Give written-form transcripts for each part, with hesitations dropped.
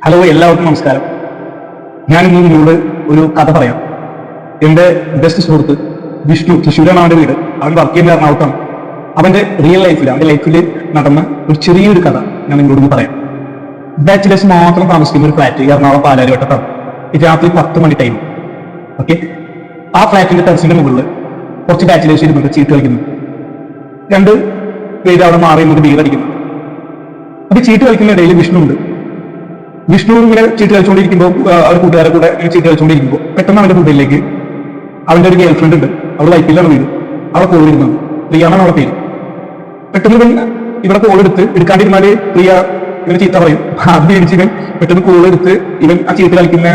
Hello, എല്ലാവർക്കും നമസ്കാരം. ഞാൻ ഇന്ന് നിങ്ങളോട് ഒരു കഥ പറയാം. എൻ്റെ ബെസ്റ്റ് സുഹൃത്ത് വിഷ്ണു, തൃശ്ശൂരാണ് അവൻ്റെ വീട്. അവൻ വർക്ക് ചെയ്യുന്ന എറണാകുളത്താണ്. അവൻ്റെ അവൻ്റെ ലൈഫിൽ നടന്ന ഒരു ചെറിയൊരു കഥ ഞാൻ നിങ്ങളോട് പറയാം. ബാച്ചിലേഴ്സ് മാത്രം താമസിക്കുന്ന ഒരു ഫ്ലാറ്റ് എറണാകുളം പാലാരിവട്ടത്താണ്. രാത്രി 10 മണി ടൈം. ഓക്കെ, ആ ഫ്ലാറ്റിന്റെ ടെറസിന്റെ മുകളിൽ കുറച്ച് ബാച്ചിലേഴ്സ് ഇരുന്നിട്ട് ചീട്ട് കളിക്കുന്നു. 2 പേര് അവിടെ മാറി നിന്നിട്ട് ബീർ അടിക്കുന്നു. അപ്പൊ ചീട്ട് കളിക്കുന്ന ഇടയിൽ വിഷ്ണു ഇങ്ങനെ ചീട്ട് കളിച്ചുകൊണ്ടിരിക്കുമ്പോൾ അവരുടെ കൂട്ടുകാരെ കൂടെ ചീട്ട് കളിച്ചുകൊണ്ടിരിക്കുമ്പോൾ പെട്ടെന്ന് അവന്റെ മൊബൈലിലേക്ക് അവന്റെ ഒരു ഗേൾ ഫ്രണ്ട് ഉണ്ട്. അവൾ വൈപ്പിലാണ് വീട്. അവളെ കോൾ വരുന്നത് പ്രിയാണെന്ന് അവളെ പേര്. പെട്ടെന്ന് ഇവിടെ കോൾ എടുക്കാണ്ടിരുന്നാല് പ്രിയ ഇവന് ചീത്ത പറയും. അത് മേടിച്ച് ഇവൻ പെട്ടെന്ന് കോൾ എടുത്ത് ഇവൻ ആ ചീട്ട് കളിക്കുന്ന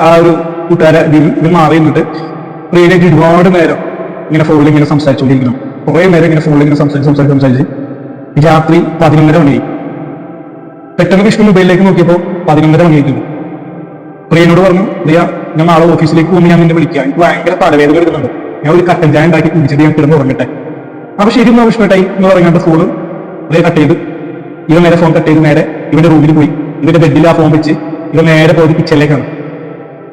ആ ഒരു കൂട്ടുകാരെ ഇവൻ മാറി നിന്നിട്ട് പ്രിയനായിട്ട് ഒരുപാട് നേരം ഇങ്ങനെ ഫോണിൽ ഇങ്ങനെ സംസാരിച്ചുകൊണ്ടിരിക്കണം. കുറെ നേരം ഇങ്ങനെ ഫോണിൽ ഇങ്ങനെ സംസാരിച്ച് രാത്രി 11:30 മണിയായി. പെട്ടെന്ന് വിഷ്ണു മൊബൈലിലേക്ക് നോക്കിയപ്പോൾ 11:30 മണിയായിട്ടുണ്ട്. പ്രിയനോട് പറഞ്ഞു, പ്രിയ ഞാൻ നാളെ ഓഫീസിലേക്ക് പോകുമ്പോൾ ഞാൻ നിന്നെ വിളിക്കാം, എനിക്ക് ഭയങ്കര തലവേദന എടുക്കുന്നുണ്ട്, ഞാൻ ഒരു കട്ടൻ ചായ ഉണ്ടാക്കി കുടിച്ചിട്ട് ഞാൻ കിടന്ന് ഉറങ്ങട്ടെ. അപ്പൊ ശരി എന്നാ വിഷ്ണുട്ടായി എന്ന് പറഞ്ഞാണ്ട് ഫോണ് പ്രിയ കട്ട് ചെയ്ത് ഇവൻ നേരെ ഫോൺ കട്ട് ചെയ്ത് നേരെ ഇവന്റെ റൂമിൽ പോയി. ഇവന്റെ ബെഡിൽ ആ ഫോൺ വെച്ച് ഇവൻ നേരെ പോയത് കിച്ചണിലേക്കാണ്.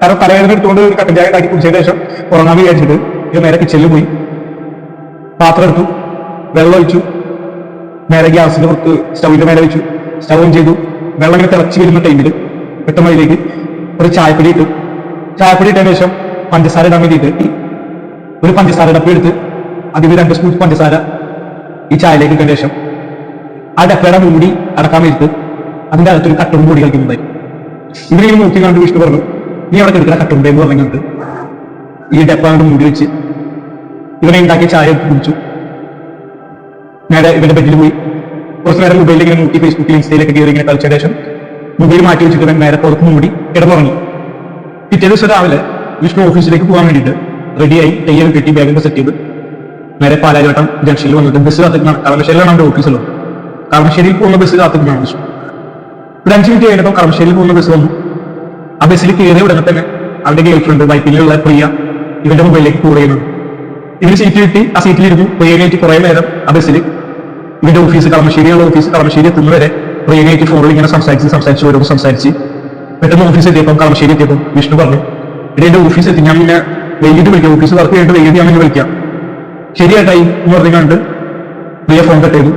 കാരണം തലവേദന എടുത്തുകൊണ്ട് ഒരു കട്ടൻ ചായ ഉണ്ടാക്കി കുടിച്ചതിന് ശേഷം ഉറങ്ങാൻ വിചാരിച്ചിട്ട് ഇവൻ നേരെ കിച്ചണിൽ പോയി. പാത്രം എടുത്തു, വെള്ളം ഒഴിച്ചു, നേരെ ഗ്യാസിന്റെ പുറത്ത് സ്റ്റൗവിന്റെ മേലെ വെച്ചു. സ്റ്റവ് ഓൺ ചെയ്തു. വെള്ളം ഇങ്ങനെ തിളച്ച് വരുന്ന ടൈമിൽ പെട്ടെന്ന് അതിലേക്ക് ഒരു ചായപ്പൊടി ഇട്ടു. ചായപ്പൊടി ഇട്ടതിന് ശേഷം പഞ്ചസാര ഇടാൻ വേണ്ടിയിട്ട് ഒരു പഞ്ചസാര ഡപ്പ എടുത്ത് അതിൽ 2 സ്പൂൺ പഞ്ചസാര ഈ ചായയിലേക്ക് ഇട്ടതിന് ശേഷം ആ ഡപ്പയുടെ മൂടി അടക്കാൻ വേണ്ടിയിട്ട് അതിന്റെ അകത്തൊരു കട്ടും പൊടി കളിക്കുന്നുണ്ടായി. ഇവരെ നോക്കി കണ്ട് വിഷ്ണു പറഞ്ഞു, നീ അവിടെ എടുക്കുന്ന കട്ടുണ്ടേ എന്ന് പറഞ്ഞിട്ട് ഈ ഡപ്പ കൊണ്ട് മൂടി വെച്ച് ഇവനെ ഉണ്ടാക്കിയ ചായ കുടിച്ചു. നേരെ ഇവന്റെ ബെഡിൽ പോയി കുറച്ച് നേരം മൊബൈലിൽ ഇങ്ങനെ നോക്കി ഫേസ്ബുക്കിൽ ഇൻസ്റ്റയിലൊക്കെ കയറി ഇങ്ങനെ കളിച്ച ശേഷം മൊബൈൽ മാറ്റി വെച്ചിട്ട് നേരെ പുറത്ത് മൂടി കിടന്നുറങ്ങി. പിറ്റേ ദിവസം രാവിലെ വിഷ്ണു ഓഫീസിലേക്ക് പോകാൻ വേണ്ടിയിട്ട് റെഡിയായി തയ്യാറും കെട്ടി ബാഗൊക്കെ സെറ്റ് ചെയ്ത് നേരെ പാലാരിവട്ടം ജംഗ്ഷനിൽ വന്നിട്ട് ബസ് കാത്തിരിക്കണം. കളമശ്ശേരിയിലാണ് അവന്റെ ഓഫീസുള്ളത്. കളമശ്ശേരിയിൽ പോകുന്ന ബസ് കാത്തിരിക്കണം വിഷ്ണു. ഒരു 5 മിനിറ്റ് കഴിഞ്ഞപ്പോൾ കളമശ്ശേരിയിൽ പോകുന്ന ബസ് വന്നു. ആ ബസ്സിൽ കയറിയ ഉടനെ തന്നെ അവന്റെ ഗേൾ ഫ്രണ്ട് വൈപ്പിലുള്ള പ്രിയ ഇവന്റെ മൊബൈലിലേക്ക് കോൾ ചെയ്യുന്നു. ഇവര് സീറ്റ് കിട്ടി, ആ സീറ്റിലിരുന്നു. പ്രിയനായിട്ട് കുറെ നേരം ആ ബസ്സിൽ ഇവന്റെ ഓഫീസ് കളമശ്ശേരിയുള്ള ഓഫീസ് കളമശ്ശേരി എത്തുന്നവരെ പ്രിയനായിട്ട് ഫോണിൽ ഇങ്ങനെ സംസാരിച്ച് ഓരോന്ന് സംസാരിച്ച് പെട്ടെന്ന് ഓഫീസ് എത്തിയപ്പോൾ കളമശ്ശേരി എത്തിയപ്പോൾ വിഷ്ണു പറഞ്ഞു, ഇവിടെ എന്റെ ഓഫീസ് എത്തി, ഞാൻ പിന്നെ വൈകിട്ട് വിളിക്കാം, ഓഫീസ് വർക്ക് ചെയ്തിട്ട് വൈകിട്ട് ഞാൻ പിന്നെ വിളിക്കാം. ശരിയായിട്ടായി എന്ന് പറഞ്ഞുകൊണ്ട് പ്രിയ ഫോൺ കട്ട് ചെയ്തു.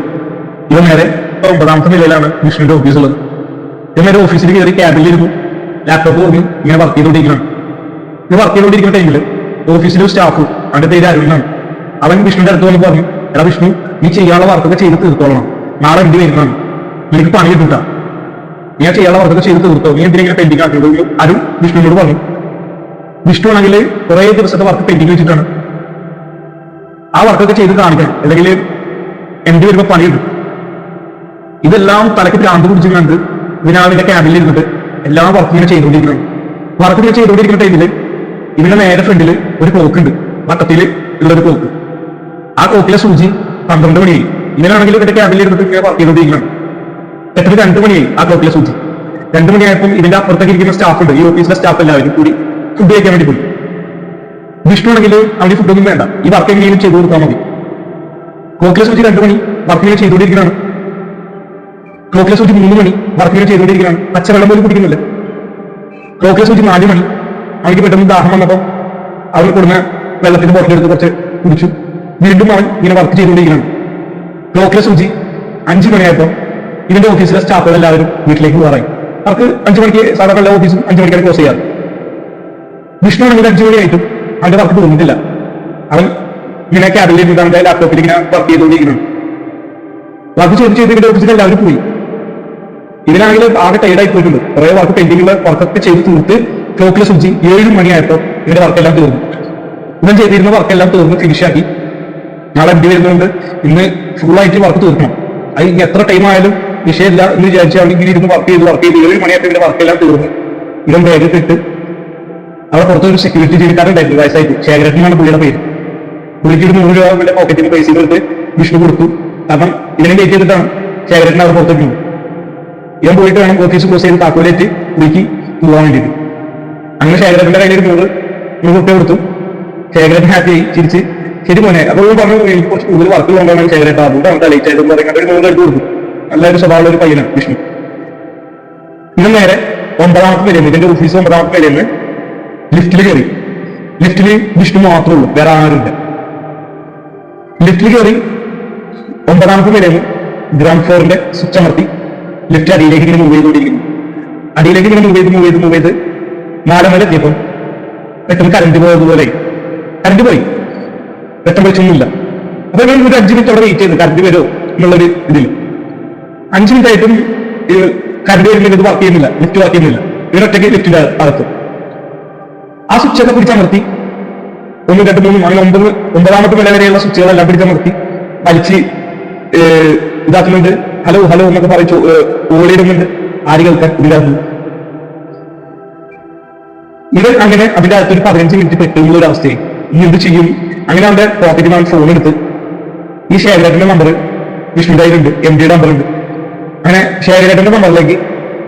ഇവൻ നേരെ 9ാമത്തെ നിലയിലാണ് വിഷ്ണുവിന്റെ ഓഫീസുള്ളത്. ഇവൻ നേരെ ഓഫീസിൽ കയറി ക്യാബിനിലിരുന്നു. ലാപ്ടോപ്പ് പറഞ്ഞ് ഇങ്ങനെ വർക്ക് ചെയ്തുകൊണ്ടിരിക്കണം. ഇത് വർക്ക് ചെയ്തുകൊണ്ടിരിക്കുന്ന ടൈമിൽ ഓഫീസിലെ സ്റ്റാഫ്, അവന്റെ പേര് അരുണാണ്, അവൻ വിഷ്ണുവിന്റെ അടുത്ത് വന്ന് പറഞ്ഞു, എടാ വിഷ്ണു, നീ ചെയ്യാനുള്ള വർക്കൊക്കെ ചെയ്ത് തീർത്തോളണം, നാളെ എന്ത് വരുന്നതാണ്, നിനക്ക് പണി കിട്ടൂട്ടാ, നീ ചെയ്യാനുള്ള വർക്കൊക്കെ ചെയ്ത് തീർത്തോ, നീ എന്തിനെങ്കിലും പെൻഡിങ് ആക്കിയത് അരുൺ വിഷ്ണുവിനോട് പറഞ്ഞു. വിഷ്ണു ആണെങ്കിൽ കുറെ ദിവസത്തെ വർക്ക് പെൻഡിങ് വെച്ചിട്ടാണ്. ആ വർക്കൊക്കെ ചെയ്ത് കാണിക്കണം, അല്ലെങ്കിൽ എന്ത് വരുമ്പോ പണി കിട്ടും. ഇതെല്ലാം തലക്ക് ഭ്രാന്ത് പിടിച്ചു കണ്ട് ഇവനാവിന്റെ ക്യാബിനിൽ ഇരുന്നിട്ട് എല്ലാ വർക്കും ഇങ്ങനെ ചെയ്തുകൊണ്ടിരിക്കണം. വർക്ക് ഇങ്ങനെ ചെയ്തുകൊണ്ടിരിക്കുന്ന ടൈമിൽ ഇവന്റെ നേരെ ഫ്രണ്ടിൽ ഒരു ക്ലോക്ക് ഉണ്ട്, വട്ടത്തിൽ ഉള്ളൊരു ക്ലോക്ക്. ആ ക്ലോക്കിലെ സൂചി 12 മണിയായി. ഇങ്ങനെയാണെങ്കിൽ ഇവന്റെ ക്യാബിനിൽ ഇരുന്നിട്ട് ഇങ്ങനെ വർക്ക് ചെയ്തുകൊണ്ടിരിക്കണം. പെട്ടെന്ന് 2 മണിയായി. ആ ക്ലോക്കിലെ സൂചി 2 മണിയായപ്പോൾ ഇതിന്റെ അപ്പുറത്തേക്ക് ഇരിക്കുന്ന സ്റ്റാഫ് ഉണ്ട്, ഈ ഓഫീസിലെ സ്റ്റാഫ് എല്ലാവരും കൂടി ഫുഡ് കഴിക്കാൻ വേണ്ടി പോയി. വിഷ്ണു ആണെങ്കിൽ അവന് ഫുഡൊന്നും വേണ്ട, ഈ വർക്ക് എങ്ങനെയും ചെയ്തു കൊടുത്താൽ മതി. ക്ലോക്കിലെ സൂചി 2 മണി, വർക്കിനെ ചെയ്തുകൊണ്ടിരിക്കുകയാണ്. ക്ലോക്കിലെ സൂചി 3 മണി, വർക്കിനെ ചെയ്തുകൊണ്ടിരിക്കുകയാണ്. പച്ചവെള്ളം പോലും കുടിക്കുന്നില്ല. ക്ലോക്കിലെ സൂചി 4 മണി, അവർക്ക് പെട്ടെന്ന് ദാഹം വന്നപ്പോൾ അവർ കൊടുന്ന വെള്ളത്തിന്റെ ബോട്ടിൽ എടുത്ത് കുറച്ച് കുടിച്ചു. വീണ്ടും അവൻ ഇങ്ങനെ വർക്ക് ചെയ്തുകൊണ്ടിരിക്കുകയാണ്. ക്ലോക്കിലെ സൂചി 5 മണിയായപ്പോൾ ഇതിന്റെ ഓഫീസിലെ സ്റ്റാഫുകൾ എല്ലാവരും വീട്ടിലേക്ക് പോകാറായി. അവർക്ക് 5 മണിക്ക് സാധാരണ എല്ലാ ഓഫീസും 5 മണിക്കാണ് ക്ലോസ് ചെയ്യാറ്. വിഷ്ണു ആണെങ്കിൽ 5 മണിയായിട്ടും അവന്റെ വർക്ക് തോന്നിയിട്ടില്ല. അവൻ ഇങ്ങനെ ക്യാബിനിൽ അവന്റെ ലാപ്ടോപ്പിൽ ഇങ്ങനെ വർക്ക് ചെയ്തുകൊണ്ടിരിക്കണം. വർക്ക് ചെയ്ത് ഇതിന്റെ ഓഫീസിൽ എല്ലാവരും പോയി. ഇതിനാണെങ്കിൽ ആകെ ടൈഡായി പോയിട്ടുണ്ട്. കുറെ വർക്ക് പെൻഡിങ്ങുള്ള വർക്കൊക്കെ ചെയ്ത് തീർത്ത് ക്ലോക്കിലെ സൂചി 7 മണിയായപ്പോൾ ഇതിന്റെ വർക്കെല്ലാം തീർന്നു. ഇവൻ ചെയ്തിരുന്ന വർക്കെല്ലാം തീർന്ന് ഫിനിഷാക്കി. നാളെ എന്ത് വരുന്നുണ്ട്, ഇന്ന് ഫുള്ളായിട്ട് വർക്ക് തീർക്കണം. അത് എത്ര ടൈം ആയാലും വിഷയമില്ല എന്ന് വിചാരിച്ചാൽ ഇങ്ങനെ ഇരുന്ന് വർക്ക് ചെയ്ത് 7 മണിയായപ്പോൾ ഇതിന്റെ വർക്കെല്ലാം തീർന്നു. ഇവൻ ബാഗൊക്കെ ഇട്ട് അവിടെ പുറത്തൊരു സെക്യൂരിറ്റി ജീവനക്കാരുണ്ടായിരുന്നു, വയസ്സായിട്ട് ശേഖരൻ എന്നാണ് പുള്ളിയുടെ പേര്. പുള്ളിക്ക് ഒരു 100 രൂപ പോക്കറ്റിൽ പൈസ എടുത്ത് വിഷ്ണു കൊടുത്തു. കാരണം ഇവനെ ഡേറ്റ് ചെയ്തിട്ടാണ് ശേഖരൻ അവിടെ പുറത്തേക്ക്. ഇവൻ പോയിട്ട് വേണം ഓഫീസ് ക്ലോസ് ചെയ്ത് താക്കോലേറ്റ് പുള്ളിക്ക് പോകാൻ വേണ്ടിയിട്ട്. അങ്ങനെ ശേഖരന്റെ കയ്യിൽ ഒരു 100 രൂപ കൊടുത്തു. ശേഖരൻ ഹാപ്പിയായി ചിരിച്ച്, ശരി മോനെ, അപ്പോൾ പറഞ്ഞു എനിക്ക് കുറച്ച് കൂടുതൽ വർക്ക് കൊണ്ടാണ് ശേഖരൻ, അതുകൊണ്ടാണ് ലേറ്റ് ആയതെന്ന് പറയുന്നത് ഒരു 100 എടുത്ത് കൊടുത്തു. നല്ലൊരു സ്വഭാവമുള്ള ഒരു പയ്യനാണ് വിഷ്ണു. ഇവൻ നേരെ 9ാമത്തെ നിലയിൽ ഇതിന്റെ ഓഫീസ് 9ാമത്തെ നിലയിൽ നിന്ന് ലിഫ്റ്റിൽ കയറി. ലിഫ്റ്റില് വിഷ്ണു മാത്രമേ ഉള്ളൂ, വേറെ ആരുമില്ല. ലിഫ്റ്റിൽ കയറി 9ാമത്തെ നിലയിൽ നിന്ന് ഗ്രൗണ്ട് ഫ്ലോറിന്റെ സ്വിച്ച് അമർത്തി ലിഫ്റ്റ് അടിയിലേക്ക് ഇങ്ങനെ മൂവ് ചെയ്തുകൊണ്ടിരിക്കുന്നു. അടിയിലേക്ക് ഇങ്ങനെ മൂവ് ചെയ്ത് 4 നില എത്തിയപ്പോൾ പെട്ടെന്ന് കറണ്ട് പോയതുപോലെ കറണ്ട് പോയി. പെട്ടെന്ന് വെച്ചൊന്നുമില്ല. അപ്പൊ ഞാൻ ഒരു 5 മിനിറ്റ് അവിടെ വെയിറ്റ് ചെയ്തു കറണ്ട് വരുമോ എന്നുള്ളൊരു ഇതിൽ. 5 മിനിറ്റ് ആയിട്ടും കറണ്ട് വരുമ്പോൾ ഇത് വർക്ക് ചെയ്യുന്നില്ല, ലിഫ്റ്റ് വർക്ക് ചെയ്യുന്നില്ല. ഇവരൊറ്റയ്ക്ക് ലിഫ്റ്റിന്റെ അകത്ത് ആ സ്വിച്ചൊക്കെ പിടിച്ചമർത്തി 1, 2, 3 അങ്ങനെ 9ാമത്തെ നില വരെയുള്ള സ്വിച്ചുകളെല്ലാം പിടിച്ചമർത്തി വലിച്ച് ഇതാക്കുന്നുണ്ട്. ഹലോ ഹലോ എന്നൊക്കെ പറയിച്ചു ഓളിയിടുന്നുണ്ട്. ആര് കേൾക്കാൻ ഇതിനകത്ത്. ഇവൻ അങ്ങനെ അതിന്റെ അകത്ത് ഒരു 15 മിനിറ്റ് പെട്ടുള്ള ഒരു അവസ്ഥയായി. ഇനി എന്ത് ചെയ്യും? അങ്ങനെ അവന്റെ പോക്കറ്റിൽ നിന്ന് ഫോൺ എടുത്ത് ഈ ഷേഖരേട്ടന്റെ നമ്പർ വിഷ്ണുവിന്റെ കയ്യിലുണ്ട്, MD നമ്പർ ഉണ്ട്. അങ്ങനെ ഷേഖരേട്ടന്റെ നമ്പറിലേക്ക്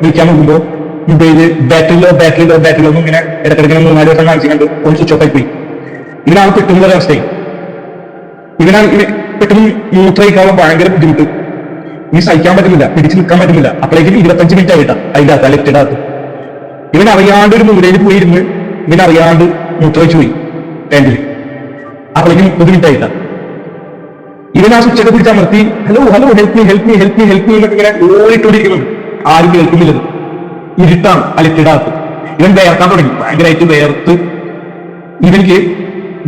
വിളിക്കാൻ നോക്കുമ്പോൾ മൊബൈല് ബാറ്ററിയിലോ ഇങ്ങനെ ഇടക്കിടക്കിനെ 3-4 ദിവസം കാണിച്ചു കണ്ട് ഒന്ന് സ്വിച്ച് ഓഫ് ആയി പോയി. ഇതിനാണ് പെട്ടുള്ള ഒരു അവസ്ഥയായി. ഇവനാണ് പെട്ടെന്ന് മൂത്രയിക്കാനുള്ള ഭയങ്കര ബുദ്ധിമുട്ട്. ഇനി സഹിക്കാൻ പറ്റുന്നില്ല, പിടിച്ചു നിൽക്കാൻ പറ്റുന്നില്ല. അപ്പോഴേക്കും 25 മിനിറ്റ് ആയിട്ടാ അതിന്റെ അകത്ത് ലിഫ്റ്റിന്റെ അകത്ത്. ഇവനറിയാണ്ട് ഒരു മൂലയിൽ പോയിരുന്ന് ഇവനറിയാണ്ട് മൂത്രവെച്ചു പോയി ടാങ്കിൽ. അപ്പോഴേക്കും 30 മിനിറ്റ് ആയിട്ടാ. ഇവൻ ആ സ്വിച്ചൊക്കെ പിടിച്ചമർത്തി ഹലോ ഹലോ ഹെൽപ്പ് മീ എന്നൊക്കെ ഇങ്ങനെ ഓടിക്കൊണ്ടിരിക്കുന്നുണ്ട്. ആരും കേൾക്കുന്നില്ലത്. ഇരുട്ടാണ് ആ ലിഫ്റ്റിന്റെ അകത്ത്. ഇവൻ വേർക്കാൻ തുടങ്ങി, ഭയങ്കരമായിട്ട് വേർത്ത്. ഇവനിക്ക്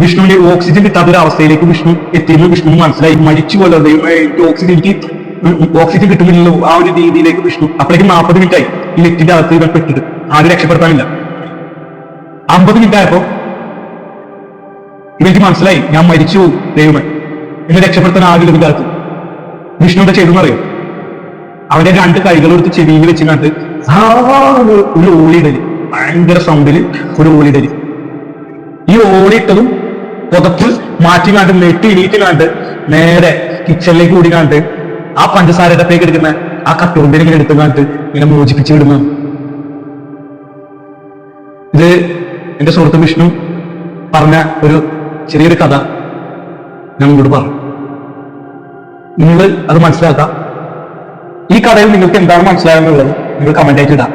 വിഷ്ണുവിന്റെ ഓക്സിജൻ കിട്ടാത്തൊരു അവസ്ഥയിലേക്ക് വിഷ്ണു എത്തിയെന്ന് വിഷ്ണു മനസ്സിലായി. മരിച്ചു പോലെ എനിക്ക് ഓക്സിജൻ കിട്ടുന്നില്ലല്ലോ ആ ഒരു രീതിയിലേക്ക് വിഷ്ണു. അപ്പോഴേക്കും 40 മിനിറ്റ് ആയി ഈ ലിഫ്റ്റിന്റെ അകത്ത് ഇവൻ പെട്ടിട്ട്. ആരും രക്ഷപ്പെടുത്താനില്ല. 50 മിനിറ്റ് ആയപ്പോ ഇവർക്ക് മനസ്സിലായി ഞാൻ മരിച്ചു പോകും ദൈവമേ, എന്നെ രക്ഷപ്പെടുത്താൻ ആകില്ല ഇതിന്റെ അകത്ത്. വിഷ്ണു എന്താ ചെയ്തെന്നറിയോ? അവന്റെ 2 കൈകളെടുത്ത് ചെവിയിൽ വെച്ചിട്ട് ഒരു ഓളിയിടല്, ഭയങ്കര സൗണ്ടില് ഒരു ഓളിയിടല്. ഈ ഓളിയിട്ടതും പുതപ്പ് മാറ്റി കാണ്ട് നെട്ടി എണീറ്റ് കാണ്ട് നേരെ കിച്ചണിലേക്ക് കൂടി കാണ്ട് ആ പഞ്ചസാരത്തേക്ക് എടുക്കുന്ന ആ കട്ടുകൊണ്ടിനെ ഇങ്ങനെ എടുത്തു കാണ്ട് ഇങ്ങനെ മോചിപ്പിച്ച് വിടുന്നു. ഇത് എന്റെ സുഹൃത്ത് വിഷ്ണു പറഞ്ഞ ഒരു ചെറിയൊരു കഥ ഞാൻ നിങ്ങളോട് പറഞ്ഞു. നിങ്ങൾ അത് മനസ്സിലാക്കാം. ഈ കഥയിൽ നിങ്ങൾക്ക് എന്താണ് മനസ്സിലാകുന്നുള്ളത് നിങ്ങൾ കമന്റ് ആയിട്ട് ഇടാം.